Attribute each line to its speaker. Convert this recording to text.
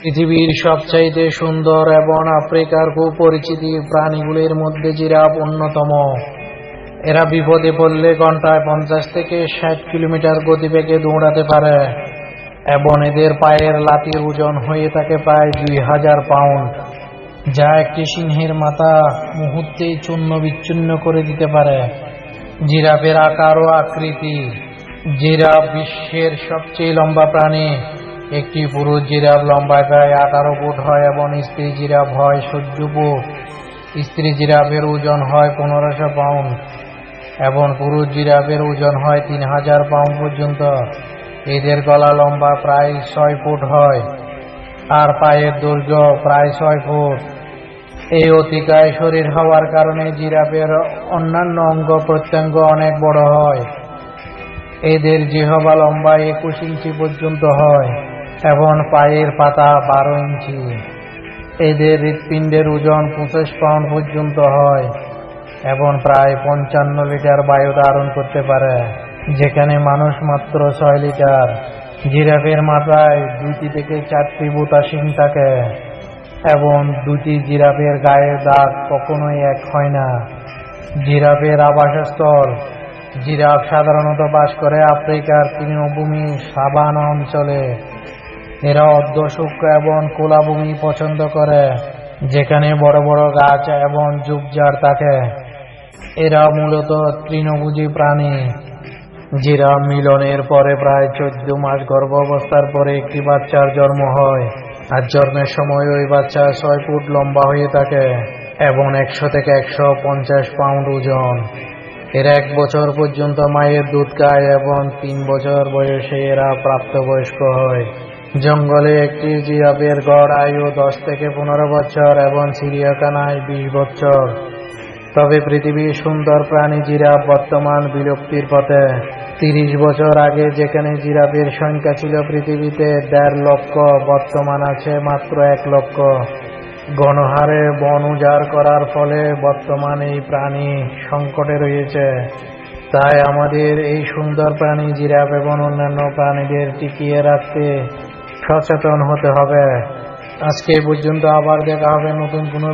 Speaker 1: পৃথিবীর সবচাইতে সুন্দর এবং আফ্রিকার কুপরিচিত প্রাণীগুলির মধ্যে জিরাফ অন্যতম। এরা বিপদে পড়লে ঘন্টায় 50 থেকে 60 কিলোমিটার গতিবেগে দৌড়াতে পারে এবং এদের পায়ের লাঠির ওজন হয়ে থাকে প্রায় 2000 পাউন্ড, যা একটি সিংহের মাথা মুহূর্তেই চূর্ণ বিচ্ছিন্ন করে দিতে পারে। জিরাফের আকার ও আকৃতি। জিরাফ বিশ্বের সবচেয়ে লম্বা প্রাণী। একটি পুরুষ জিরাফ লম্বায় প্রায় 18 ফুট হয় এবং স্ত্রী জিরাফ হয় 14 ফুট। স্ত্রী জিরাফের ওজন হয় 1500 পাউন্ড এবং পুরুষ জিরাফের ওজন হয় 3000 পাউন্ড পর্যন্ত। এদের গলা লম্বা প্রায় 6 ফুট হয় আর পায়ের দৈর্ঘ্য প্রায় 6 ফুট। এই অতিকায় শরীর হওয়ার কারণে জিরাফের অন্যান্য অঙ্গ প্রত্যঙ্গ অনেক বড় হয়। এদের জিহ্বা লম্বা 21 ইঞ্চি পর্যন্ত হয় এবং পায়ের পাতা 12 ইঞ্চি। এদের হৃৎপিণ্ডের ওজন 25 পাউন্ড পর্যন্ত হয় এবং প্রায় 55 লিটার বায়ু ধারণ করতে পারে, যেখানে মানুষ মাত্র 6 লিটার। জিরাফের মাথায় 2 থেকে 4টি বোঁতা শিং থাকে এবং 2টি জিরাফের গায়ের দাগ কখনোই এক হয় না। জিরাফের আবাসস্থল। জিরাফ সাধারণত বাস করে আফ্রিকার তৃণভূমি সাভানা অঞ্চলে। এরা অর্ধ শুষ্ক এবং খোলা ভূমি পছন্দ করে, যেখানে বড় বড় গাছ এবং ঝোপঝাড় থাকে। এরা মূলত তৃণভোজী প্রাণী। জিরাফ মিলনের পরে প্রায় 14 মাস গর্ভাবস্থার পরে একটি বাচ্চার জন্ম হয়, আর জন্মের সময় ওই বাচ্চা 6 ফুট লম্বা হয়ে থাকে এবং 100 থেকে 150 পাউন্ড ওজন। এরা 1 বছর পর্যন্ত মায়ের দুধ খায় এবং 3 বছর বয়সে এরা প্রাপ্তবয়স্ক হয়। জঙ্গলে একটি জিরাফের গড় আয়ু 10 থেকে 15 বছর এবং চিড়িয়াখানায় 20 বছর। তবে পৃথিবীর সুন্দর প্রাণী জিরাফ বর্তমান বিলুপ্তির পথে। 30 বছর আগে যেখানে জিরাফের সংখ্যা ছিল পৃথিবীতে 1.5 লক্ষ, বর্তমান আছে মাত্র 1 লক্ষ। গণহারে বন উজাড় করার ফলে বর্তমান এই প্রাণী সংকটে রয়েছে। তাই আমাদের এই সুন্দর প্রাণী জিরাফ এবং অন্যান্য প্রাণীদের টিকিয়ে রাখতে সচেতন হতে হবে। আজকে এই পর্যন্ত, আবার দেখা হবে নতুন কোনো